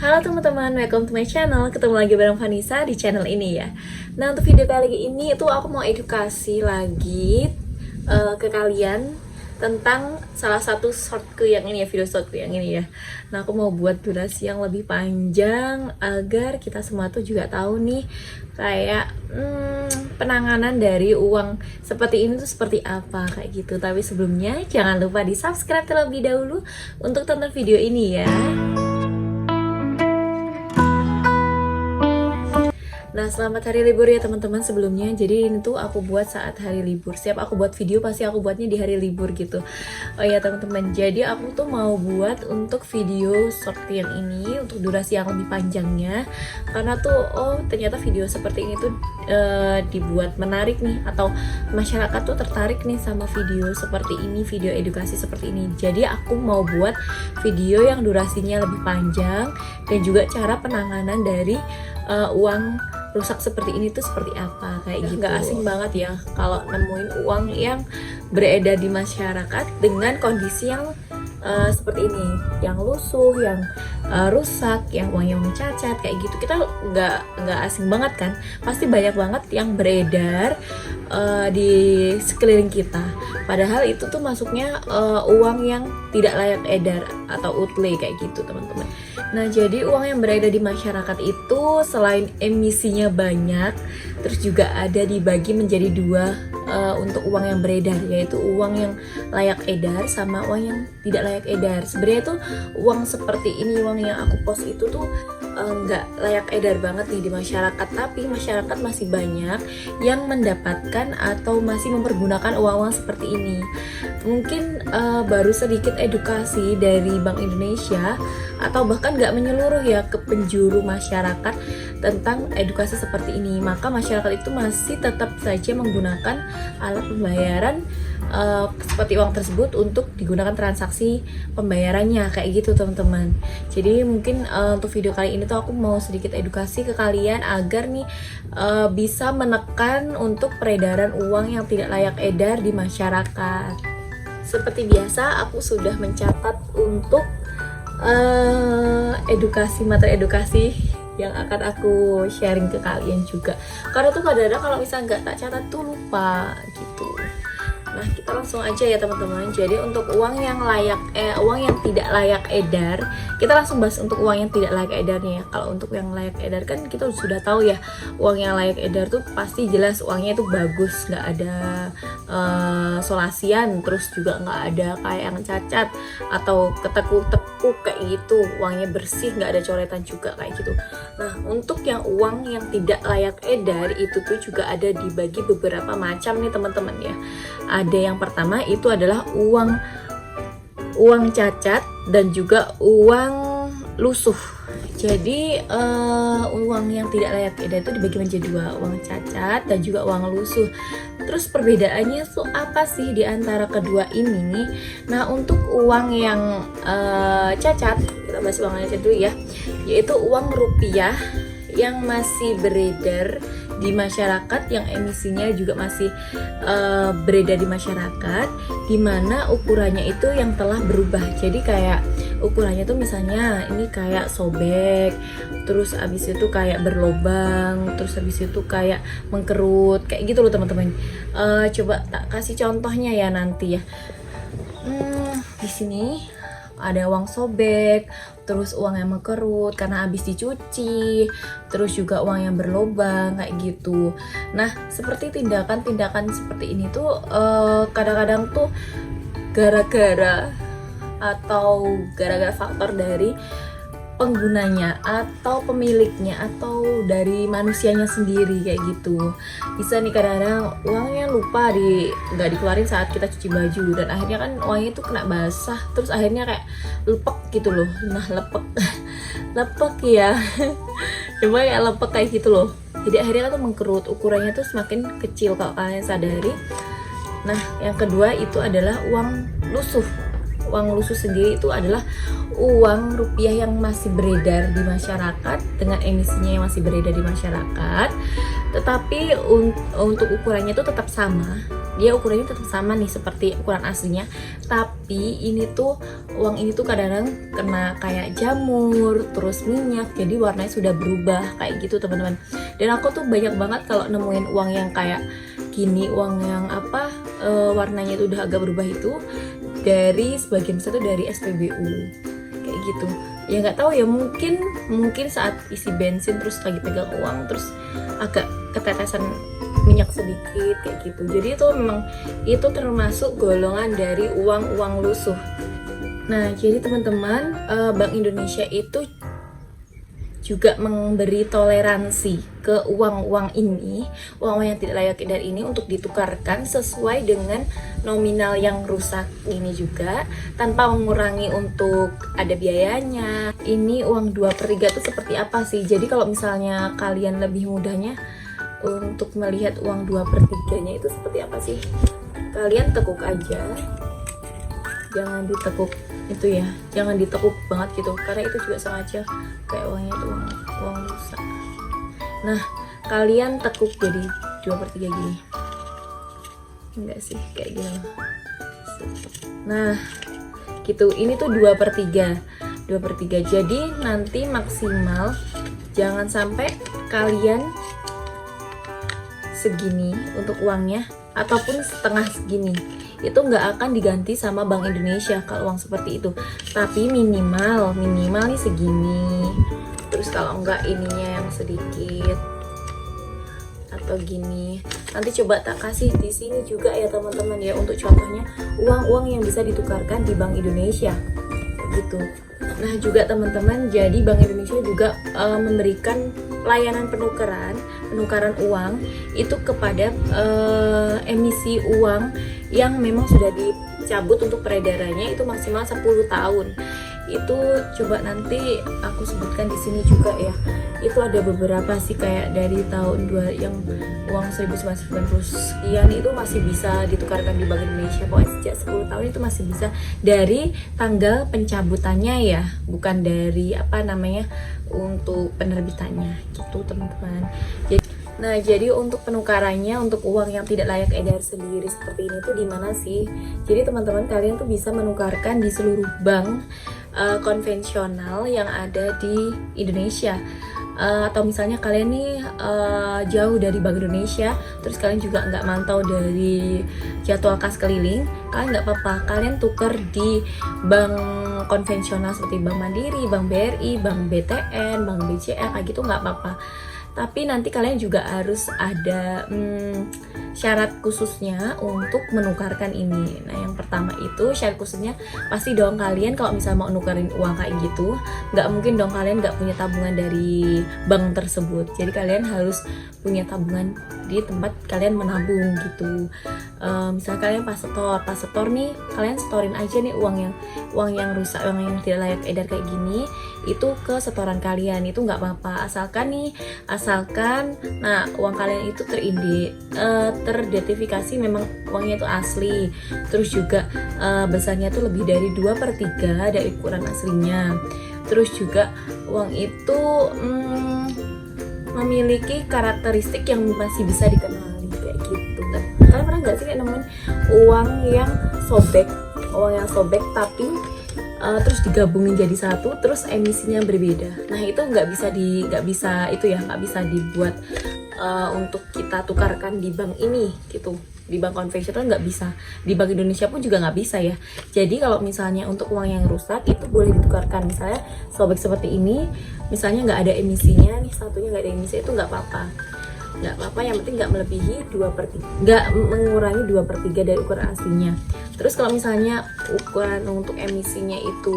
Halo teman-teman, welcome to my channel. Ketemu lagi bareng Vanessa di channel ini ya. Nah, untuk video kali ini itu aku mau edukasi lagi ke kalian tentang salah satu shortku yang ini ya, video shortku yang ini ya. Nah, aku mau buat durasi yang lebih panjang agar kita semua tuh juga tahu nih kayak penanganan dari uang seperti ini tuh seperti apa kayak gitu. Tapi sebelumnya jangan lupa di subscribe terlebih dahulu untuk tonton video ini ya. Nah, selamat hari libur ya teman-teman sebelumnya. Jadi ini tuh aku buat saat hari libur. Setiap aku buat video pasti aku buatnya di hari libur gitu. Oh ya teman-teman, jadi aku tuh mau buat untuk video short yang ini untuk durasi yang lebih panjangnya. Karena tuh ternyata video seperti ini tuh dibuat menarik nih, atau masyarakat tuh tertarik nih sama video seperti ini, video edukasi seperti ini. Jadi aku mau buat video yang durasinya lebih panjang dan juga cara penanganan dari uang rusak seperti ini tuh seperti apa kayak gitu. Nggak asing banget ya kalau nemuin uang yang beredar di masyarakat dengan kondisi yang seperti ini, yang lusuh, yang rusak, yang uang yang cacat kayak gitu. Kita nggak asing banget kan, pasti banyak banget yang beredar di sekeliling kita. Padahal itu tuh masuknya uang yang tidak layak edar atau outlay kayak gitu teman-teman. Nah, jadi uang yang beredar di masyarakat itu selain emisinya banyak, terus juga ada dibagi menjadi dua untuk uang yang beredar, yaitu uang yang layak edar sama uang yang tidak layak edar. Sebenarnya tuh uang seperti ini, uang yang aku post itu tuh nggak layak edar banget nih di masyarakat, tapi masyarakat masih banyak yang mendapatkan atau masih mempergunakan uang-uang seperti ini. Mungkin baru sedikit edukasi dari Bank Indonesia atau bahkan nggak menyeluruh ya ke penjuru masyarakat tentang edukasi seperti ini, maka masyarakat itu masih tetap saja menggunakan alat pembayaran seperti uang tersebut untuk digunakan transaksi pembayarannya kayak gitu teman-teman. Jadi mungkin untuk video kali ini tuh aku mau sedikit edukasi ke kalian agar nih bisa menekan untuk peredaran uang yang tidak layak edar di masyarakat. Seperti biasa aku sudah mencatat untuk materi edukasi yang akan aku sharing ke kalian juga. Karena tuh kadang-kadang kalau misalnya nggak tak catat tuh lupa gitu. Nah, kita langsung aja ya teman-teman. Jadi untuk uang yang tidak layak edar, kita langsung bahas untuk uang yang tidak layak edarnya ya. Kalau untuk yang layak edar kan kita sudah tahu ya, uang yang layak edar tuh pasti jelas uangnya itu bagus, nggak ada solasian, terus juga nggak ada kayak yang cacat atau ketekuk-tekuk kayak gitu. Uangnya bersih, nggak ada coretan juga kayak gitu. Nah, untuk yang uang yang tidak layak edar itu tuh juga ada dibagi beberapa macam nih teman-teman ya. Ada yang pertama itu adalah uang cacat dan juga uang lusuh. Jadi uang yang tidak layak edar itu dibagi menjadi dua, uang cacat dan juga uang lusuh. Terus perbedaannya tuh apa sih di antara kedua ini? Nah, untuk uang yang cacat, kita bahas uang cacat dulu ya, yaitu uang rupiah yang masih beredar di masyarakat, yang emisinya juga masih beredar di masyarakat, dimana ukurannya itu yang telah berubah. Jadi kayak ukurannya tuh misalnya ini kayak sobek, terus abis itu kayak berlobang, terus abis itu kayak mengkerut kayak gitu loh teman-teman. Coba tak kasih contohnya ya nanti ya. Di sini ada uang sobek, terus uang yang mengkerut karena habis dicuci, terus juga uang yang berlobang kayak gitu. Nah, seperti tindakan-tindakan seperti ini tuh kadang-kadang tuh gara-gara faktor dari penggunanya atau pemiliknya atau dari manusianya sendiri kayak gitu. Bisa nih kadang-kadang uangnya lupa nggak dikeluarin saat kita cuci baju, dan akhirnya kan uangnya itu kena basah, terus akhirnya kayak lepek gitu loh. Nah, lepek ya coba kayak lepek kayak gitu loh. Jadi akhirnya kan tuh mengkerut, ukurannya tuh semakin kecil kalau kalian sadari. Nah, yang kedua itu adalah uang lusuh. Uang lusuh sendiri itu adalah uang rupiah yang masih beredar di masyarakat dengan emisinya yang masih beredar di masyarakat, tetapi untuk ukurannya itu tetap sama, dia ukurannya tetap sama nih seperti ukuran aslinya, tapi ini tuh uang ini tuh kadang-kadang kena kayak jamur, terus minyak, jadi warnanya sudah berubah kayak gitu teman-teman. Dan aku tuh banyak banget kalau nemuin uang yang kayak gini, uang yang warnanya itu udah agak berubah itu dari sebagian besar tuh dari SPBU kayak gitu. Ya nggak tahu ya, mungkin saat isi bensin terus lagi pegang uang terus agak ketetesan minyak sedikit kayak gitu. Jadi itu memang itu termasuk golongan dari uang lusuh. Nah, jadi teman-teman, Bank Indonesia itu juga memberi toleransi ke uang-uang ini, uang-uang yang tidak layak edar ini untuk ditukarkan sesuai dengan nominal yang rusak ini juga, tanpa mengurangi untuk ada biayanya. Ini uang 2/3 itu seperti apa sih? Jadi kalau misalnya kalian lebih mudahnya untuk melihat uang 2/3-nya itu seperti apa sih? Kalian tekuk aja, jangan ditekuk itu ya, jangan ditekuk banget gitu, karena itu juga sama aja kayak uangnya itu uang rusak. Nah, kalian tekuk jadi 2/3 gini, enggak sih kayak gini. Nah gitu, ini tuh 2/3. Jadi nanti maksimal jangan sampai kalian segini untuk uangnya ataupun setengah segini, itu nggak akan diganti sama Bank Indonesia kalau uang seperti itu. Tapi minimal nih segini. Terus kalau enggak ininya yang sedikit atau gini. Nanti coba tak kasih di sini juga ya teman-teman ya, untuk contohnya uang-uang yang bisa ditukarkan di Bank Indonesia gitu. Nah juga teman-teman, jadi Bank Indonesia juga memberikan layanan penukaran uang itu kepada emisi uang yang memang sudah dicabut untuk peredarannya itu maksimal 10 tahun. Itu coba nanti aku sebutkan di sini juga ya. Itu ada beberapa sih, kayak dari tahun yang uang 1990 sekian itu masih bisa ditukarkan di Bank Indonesia. Pokoknya sejak 10 tahun itu masih bisa, dari tanggal pencabutannya ya, bukan dari untuk penerbitannya gitu teman-teman. Jadi untuk penukarannya, untuk uang yang tidak layak edar sendiri seperti ini tuh di mana sih? Jadi teman-teman, kalian tuh bisa menukarkan di seluruh bank konvensional yang ada di Indonesia. Atau misalnya kalian nih jauh dari Bank Indonesia, terus kalian juga nggak mantau dari jadwal kas keliling, kalian nggak apa-apa, kalian tuker di bank konvensional seperti Bank Mandiri, Bank BRI, Bank BTN, Bank BCA kayak gitu nggak apa-apa. Tapi nanti kalian juga harus ada syarat khususnya untuk menukarkan ini. Nah yang pertama itu syarat khususnya, pasti dong kalian kalau misalnya mau nukarin uang kayak gitu, nggak mungkin dong kalian nggak punya tabungan dari bank tersebut. Jadi kalian harus punya tabungan di tempat kalian menabung gitu. Misalnya kalian pas setor nih, kalian setorin aja nih uang yang rusak, uang yang tidak layak edar kayak gini, itu ke setoran kalian, itu nggak apa-apa, asalkan nah uang kalian itu teridentifikasi memang uangnya itu asli, terus juga besarnya itu lebih dari 2/3 dari ukuran aslinya, terus juga uang itu memiliki karakteristik yang masih bisa dikenali kayak gitu kan. Kalian pernah nggak sih kayak nemuin uang yang sobek tapi terus digabungin jadi satu, terus emisinya berbeda? Nah itu nggak bisa dibuat untuk kita tukarkan di bank ini gitu. Di bank konvensional nggak bisa, di Bank Indonesia pun juga nggak bisa ya. Jadi kalau misalnya untuk uang yang rusak itu boleh ditukarkan, misalnya sobek seperti ini, misalnya nggak ada emisinya nih, satunya nggak ada emisi, itu nggak apa-apa, yang penting nggak melebihi 2/3, nggak mengurangi 2/3 dari ukuran aslinya. Terus kalau misalnya ukuran untuk emisinya itu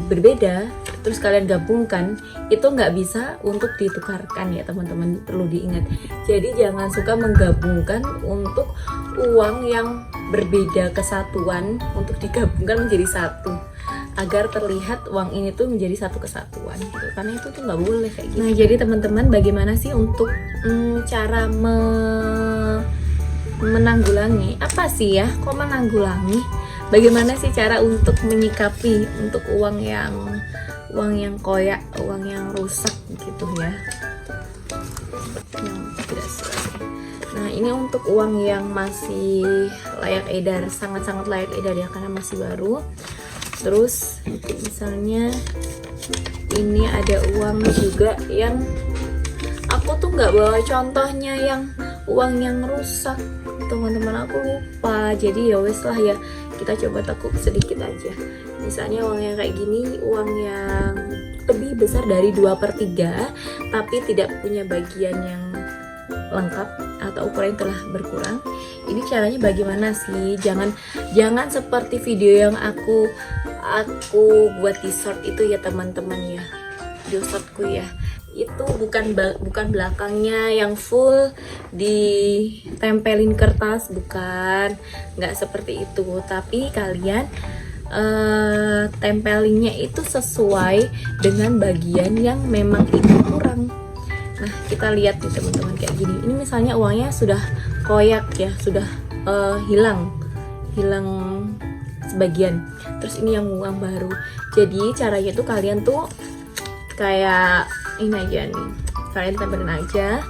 berbeda, terus kalian gabungkan, itu nggak bisa untuk ditukarkan ya teman-teman, perlu diingat. Jadi jangan suka menggabungkan untuk uang yang berbeda kesatuan untuk digabungkan menjadi satu, agar terlihat uang ini tuh menjadi satu kesatuan gitu, karena itu tuh nggak boleh kayak gitu. Nah jadi teman-teman, bagaimana sih untuk cara menanggulangi? Apa sih ya, kok menanggulangi? Bagaimana sih cara untuk menyikapi untuk uang yang koyak, uang yang rusak gitu ya? yang tidak selesai. Nah ini untuk uang yang masih layak edar, sangat-sangat layak edar ya karena masih baru. Terus misalnya ini ada uang juga yang aku tuh nggak bawa contohnya, yang uang yang rusak teman-teman, aku lupa. Jadi ya wes lah ya, kita coba tekuk sedikit aja. Misalnya uang yang kayak gini, uang yang lebih besar dari 2/3 tapi tidak punya bagian yang lengkap atau ukuran yang telah berkurang. Ini caranya bagaimana sih? Jangan seperti video yang aku buat di short itu ya teman-teman ya, di shortku ya. Itu bukan belakangnya yang full ditempelin kertas, bukan, nggak seperti itu. Tapi kalian tempelinnya itu sesuai dengan bagian yang memang itu kurang. Nah kita lihat nih teman-teman kayak gini. Ini misalnya uangnya sudah koyak ya, sudah hilang sebagian. Terus ini yang uang baru. Jadi caranya tuh kalian tuh kayak ini aja nih, kalian tempelin aja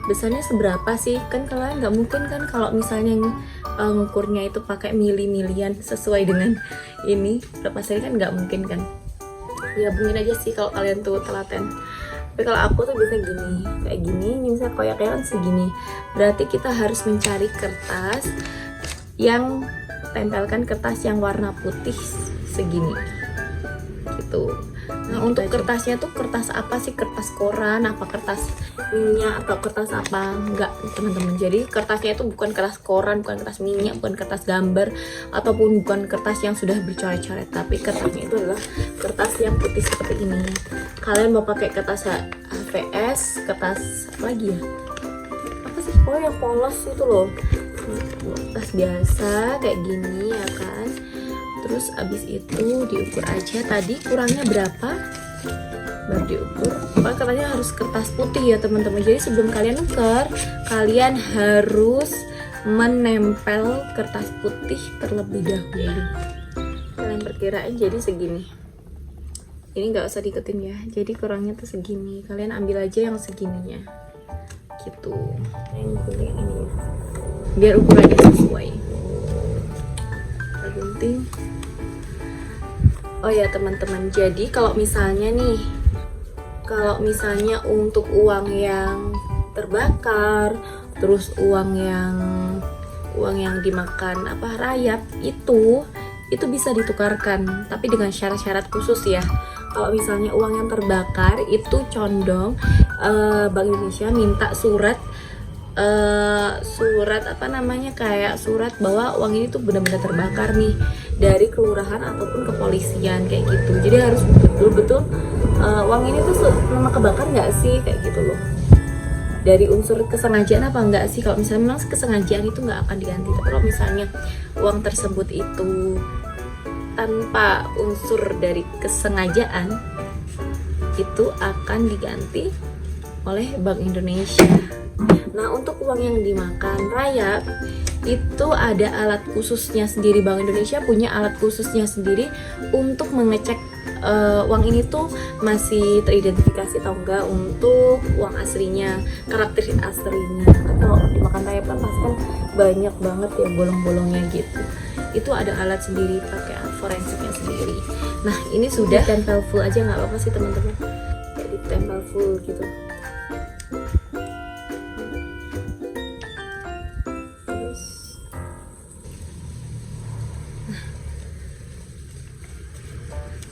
besarnya seberapa sih, kan kalian nggak mungkin kan kalau misalnya ngukurnya itu pakai milian sesuai dengan ini berapa seri, kan nggak mungkin kan. Ya mungkin aja sih kalau kalian tuh telaten. Tapi kalau aku tuh biasanya gini, kayak gini. Ini misalnya koyaknya kan segini, berarti kita harus mencari kertas yang tempelkan kertas yang warna putih segini gitu. Nah untuk kertasnya tuh kertas apa sih, kertas koran apa kertas minyak atau kertas apa, enggak teman-teman. Jadi kertasnya itu bukan kertas koran, bukan kertas minyak, bukan kertas gambar, ataupun bukan kertas yang sudah bercoret-coret, tapi kertasnya itu adalah kertas yang putih seperti ini. Kalian mau pakai kertas HVS, kertas apa lagi ya, apa sih, oh yang polos itu loh, kertas biasa kayak gini ya kan. Terus abis itu diukur aja tadi kurangnya berapa, baru diukur. Pokoknya katanya harus kertas putih ya teman-teman. Jadi sebelum kalian nuker, kalian harus menempel kertas putih terlebih dahulu. Kalian perkirain jadi segini. Ini nggak usah diiketin ya. Jadi kurangnya tuh segini. Kalian ambil aja yang segininya, gitu. Yang penting ini ya, biar ukurannya sesuai. Gunting. Oh ya teman-teman, jadi kalau misalnya untuk uang yang terbakar, terus uang yang dimakan rayap itu bisa ditukarkan, tapi dengan syarat-syarat khusus ya. Kalau misalnya uang yang terbakar itu condong Bank Indonesia minta surat kayak surat bahwa uang ini tuh benar-benar terbakar nih dari kelurahan ataupun kepolisian kayak gitu. Jadi harus betul-betul uang ini tuh memang kebakar nggak sih kayak gitu loh, dari unsur kesengajaan apa enggak sih. Kalau misalnya memang kesengajaan itu nggak akan diganti. Tapi kalau misalnya uang tersebut itu tanpa unsur dari kesengajaan, itu akan diganti oleh Bank Indonesia. Nah untuk uang yang dimakan rayap itu ada alat khususnya sendiri. Bank Indonesia punya alat khususnya sendiri untuk mengecek uang ini tuh masih teridentifikasi atau enggak untuk uang aslinya, karakteristik aslinya. Kan kalau dimakan rayap kan pasti kan banyak banget ya bolong-bolongnya gitu. Itu ada alat sendiri, pakai alat forensiknya sendiri. Nah ini sudah tempel full aja, nggak apa-apa sih teman-teman, kayak ditempel full gitu.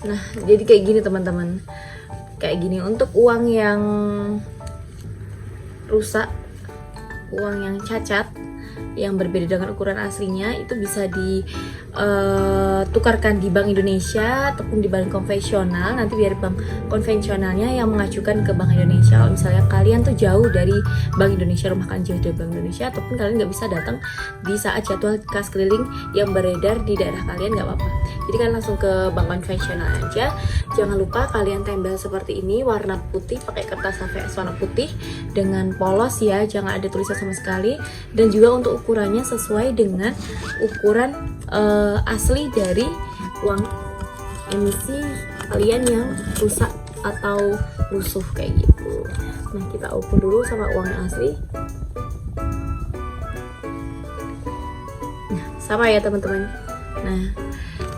Nah, jadi kayak gini teman-teman. Kayak gini untuk uang yang rusak, uang yang cacat, yang berbeda dengan ukuran aslinya, itu bisa ditukarkan di Bank Indonesia ataupun di bank konvensional. Nanti biar bank konvensionalnya yang mengajukan ke Bank Indonesia. Kalau misalnya kalian tuh jauh dari Bank Indonesia, rumah kalian jauh dari Bank Indonesia, ataupun kalian nggak bisa datang di saat jadwal kas keliling yang beredar di daerah kalian, nggak apa-apa. Jadi kalian langsung ke bank konvensional aja. Jangan lupa kalian tempel seperti ini, warna putih, pakai kertas HVS warna putih dengan polos ya, jangan ada tulisan sama sekali. Dan juga untuk ukurannya sesuai dengan ukuran asli dari uang emisi kalian yang rusak atau lusuh kayak gitu. Nah, kita open dulu sama uang yang asli. Nah, sama ya teman-teman. Nah,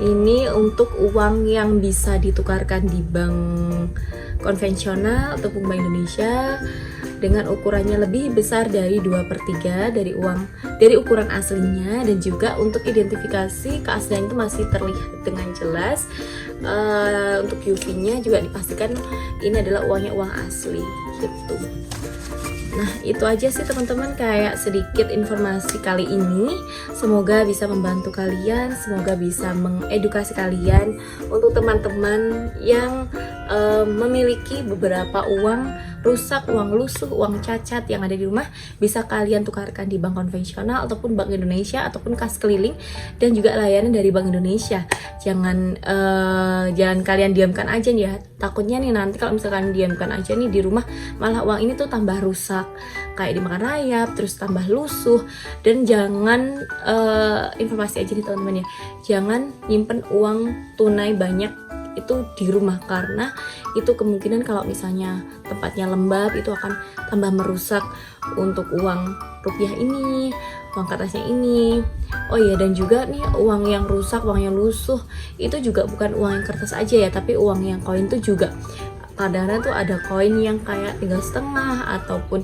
ini untuk uang yang bisa ditukarkan di bank konvensional ataupun Bank Indonesia dengan ukurannya lebih besar dari 2/3 dari ukuran aslinya, dan juga untuk identifikasi keaslian itu masih terlihat dengan jelas. Untuk UV-nya juga dipastikan ini adalah uang asli gitu. Nah, itu aja sih teman-teman, kayak sedikit informasi kali ini. Semoga bisa membantu kalian, semoga bisa mengedukasi kalian untuk teman-teman yang memiliki beberapa uang rusak, uang lusuh, uang cacat yang ada di rumah, bisa kalian tukarkan di bank konvensional ataupun Bank Indonesia ataupun kas keliling, dan juga layanan dari Bank Indonesia. Jangan kalian diamkan aja nih ya. Takutnya nih nanti kalau misalkan diamkan aja nih di rumah, malah uang ini tuh tambah rusak, kayak dimakan rayap, terus tambah lusuh. Dan jangan informasi aja nih teman-teman ya, jangan nyimpen uang tunai banyak itu di rumah, karena itu kemungkinan kalau misalnya tempatnya lembab itu akan tambah merusak untuk uang rupiah ini, uang kertasnya ini. Oh iya, dan juga nih uang yang rusak, uang yang lusuh itu juga bukan uang yang kertas aja ya, tapi uang yang koin tuh juga. Kadang-kadang tuh ada koin yang kayak tinggal setengah ataupun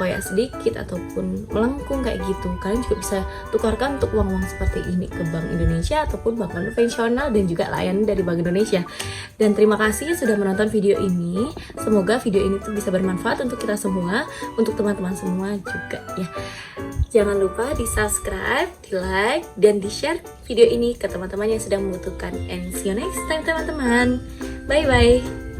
kayak sedikit ataupun melengkung kayak gitu. Kalian juga bisa tukarkan untuk uang-uang seperti ini ke Bank Indonesia ataupun bank konvensional dan juga layanan dari Bank Indonesia. Dan terima kasih sudah menonton video ini. Semoga video ini tuh bisa bermanfaat untuk kita semua, untuk teman-teman semua juga ya. Jangan lupa di subscribe, di like, dan di share video ini ke teman-teman yang sedang membutuhkan. And see you next time teman-teman. Bye bye.